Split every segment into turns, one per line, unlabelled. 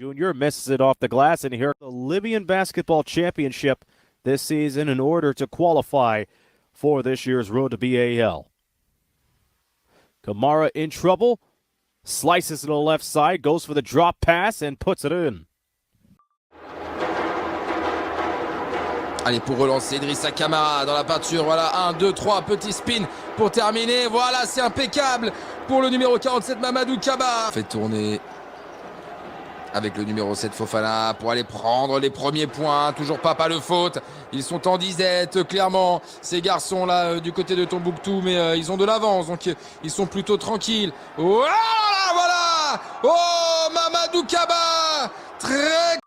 Jr. misses it off the glass, and here the Libyan Basketball Championship this season in order to qualify for this year's Road to BAL. Kamara in trouble, slices to the left side, goes for the drop pass and puts it in.
Allez, pour relancer Idrissa Kamara dans la peinture, voilà, 1, 2, 3, petit spin pour terminer, voilà, c'est impeccable pour le numéro 47 Mamadou Kaba. Fait tourner avec le numéro 7 Fofana pour aller prendre les premiers points, toujours pas de faute, ils sont en disette, clairement, ces garçons-là du côté de Tombouctou, mais ils ont de l'avance, donc ils sont plutôt tranquilles. Voilà, voilà, oh, Mamadou Kaba, très...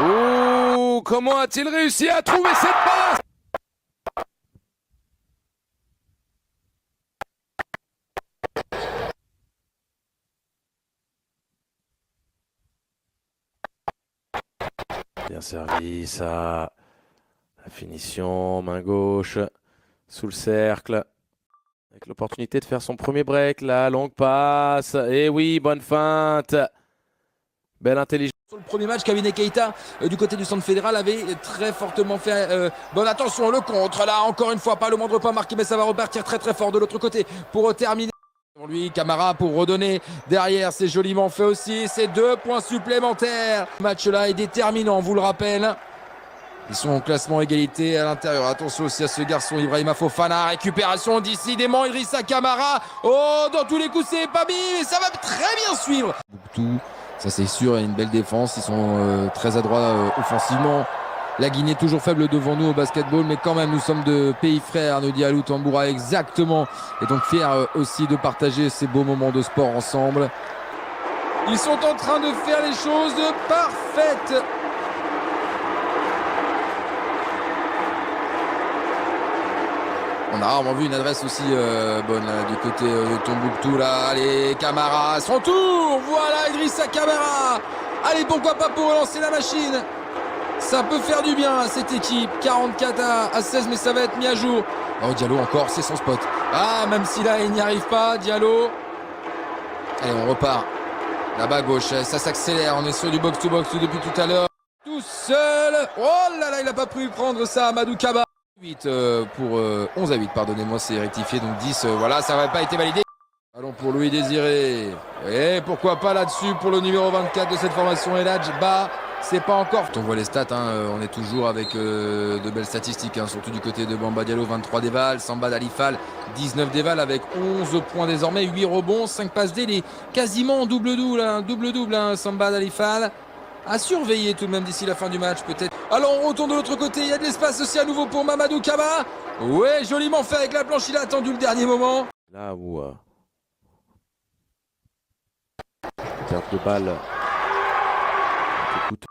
Oh, comment a-t-il réussi à trouver cette passe?
Bien servi, ça. La finition, main gauche, sous le cercle. Avec l'opportunité de faire son premier break, la longue passe. Et oui, bonne feinte. Belle intelligence.
Sur le premier match, Kavine Keita du côté du centre fédéral avait très fortement fait bonne attention, le contre là, encore une fois, pas le moindre pas marqué, mais ça va repartir très très fort de l'autre côté pour terminer. Pour lui, Kamara pour redonner derrière, c'est joliment fait aussi, c'est 2 points supplémentaires. Ce match-là est déterminant, on vous le rappelle. Ils sont au classement égalité à l'intérieur. Attention aussi à ce garçon Ibrahima Fofana. Récupération décidément Idrissa Kamara. Oh, dans tous les coups c'est pas mis, mais ça va très bien suivre. Tout, ça c'est sûr, il y a une belle défense. Ils sont très adroits offensivement. La Guinée toujours faible devant nous au basketball, mais quand même nous sommes de pays frères, nous dit Alou Tamboura exactement. Et donc fiers aussi de partager ces beaux moments de sport ensemble. Ils sont en train de faire les choses parfaites. On a rarement vu une adresse aussi bonne là, du côté de Tombouctou là. Allez, Kamara, son tour. Voilà Idrissa Kamara. Allez, pourquoi pas pour relancer la machine. Ça peut faire du bien à cette équipe. 44 à 16, mais ça va être mis à jour. Oh, Diallo encore, c'est son spot. Ah, même si là, il n'y arrive pas, Diallo. Allez, on repart. Là-bas à gauche, ça s'accélère. On est sur du box-to-box depuis tout à l'heure. Tout seul. Oh là là, il n'a pas pu prendre ça, Amadou Kaba. 8 pour 11 à 8, pardonnez-moi, c'est rectifié. Donc 10, voilà, ça n'avait pas été validé. Allons pour Louis Désiré. Et pourquoi pas là-dessus pour le numéro 24 de cette formation. Eladj Ba. C'est pas encore. On voit les stats, on est toujours avec de belles statistiques, surtout du côté de Bamba Diallo, 23 dévals, Samba Dalifal, 19 dévals avec 11 points désormais, 8 rebonds, 5 passes D, il est quasiment en double-double, Samba Dalifal. À surveiller tout de même d'ici la fin du match peut-être. Alors on retourne de l'autre côté, il y a de l'espace aussi à nouveau pour Mamadou Kaba. Ouais, joliment fait avec la planche, il a attendu le dernier moment.
Là où perte de balle. Écoute.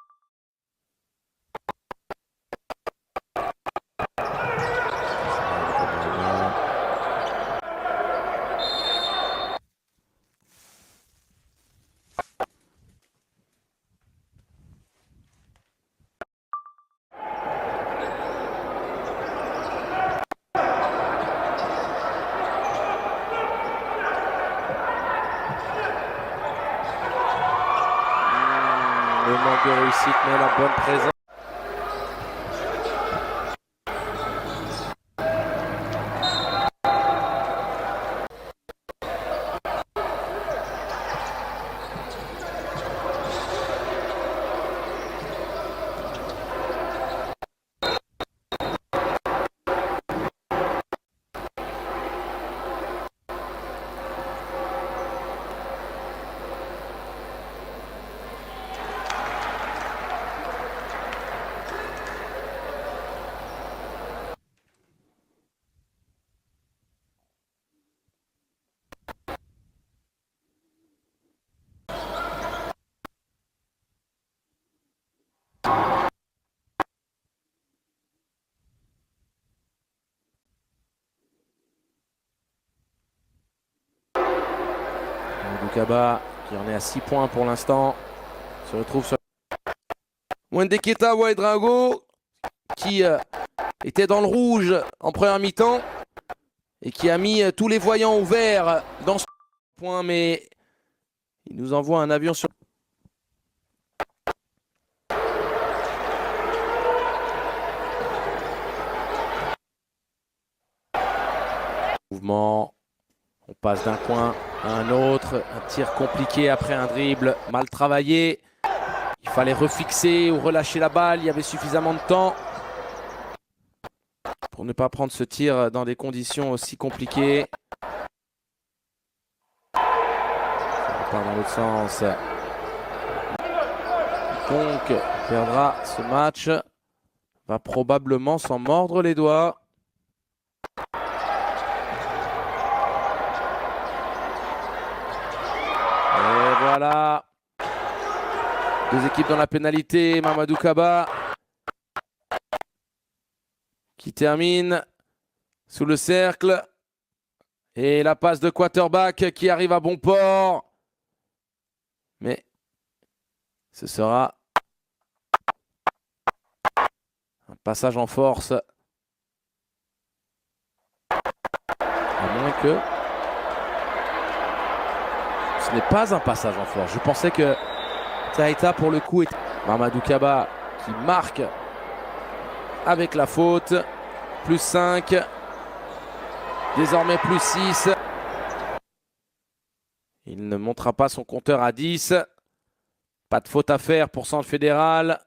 Le manque de réussite, mais la bonne présence. Kaba qui en est à 6 points pour l'instant se retrouve sur Wendeketa Ouedraogo qui était dans le rouge en première mi-temps et qui a mis tous les voyants ouverts dans ce point, mais Il nous envoie un avion sur... Mouvement. On passe d'un coin à un autre. Un tir compliqué après un dribble mal travaillé. Il fallait refixer ou relâcher la balle. Il y avait suffisamment de temps pour ne pas prendre ce tir dans des conditions aussi compliquées. Ça repart dans l'autre sens. Donc, perdra ce match. Va probablement s'en mordre les doigts. Et voilà. Deux équipes dans la pénalité. Mamadou Kaba qui termine sous le cercle. Et la passe de quarterback qui arrive à bon port. Mais ce sera un passage en force. À moins que ce n'est pas un passage en force. Je pensais que Taïta pour le coup était... Mamadou Kaba qui marque avec la faute. Plus 5. Désormais plus 6. Il ne montera pas son compteur à 10. Pas de faute à faire pour Centre Fédéral.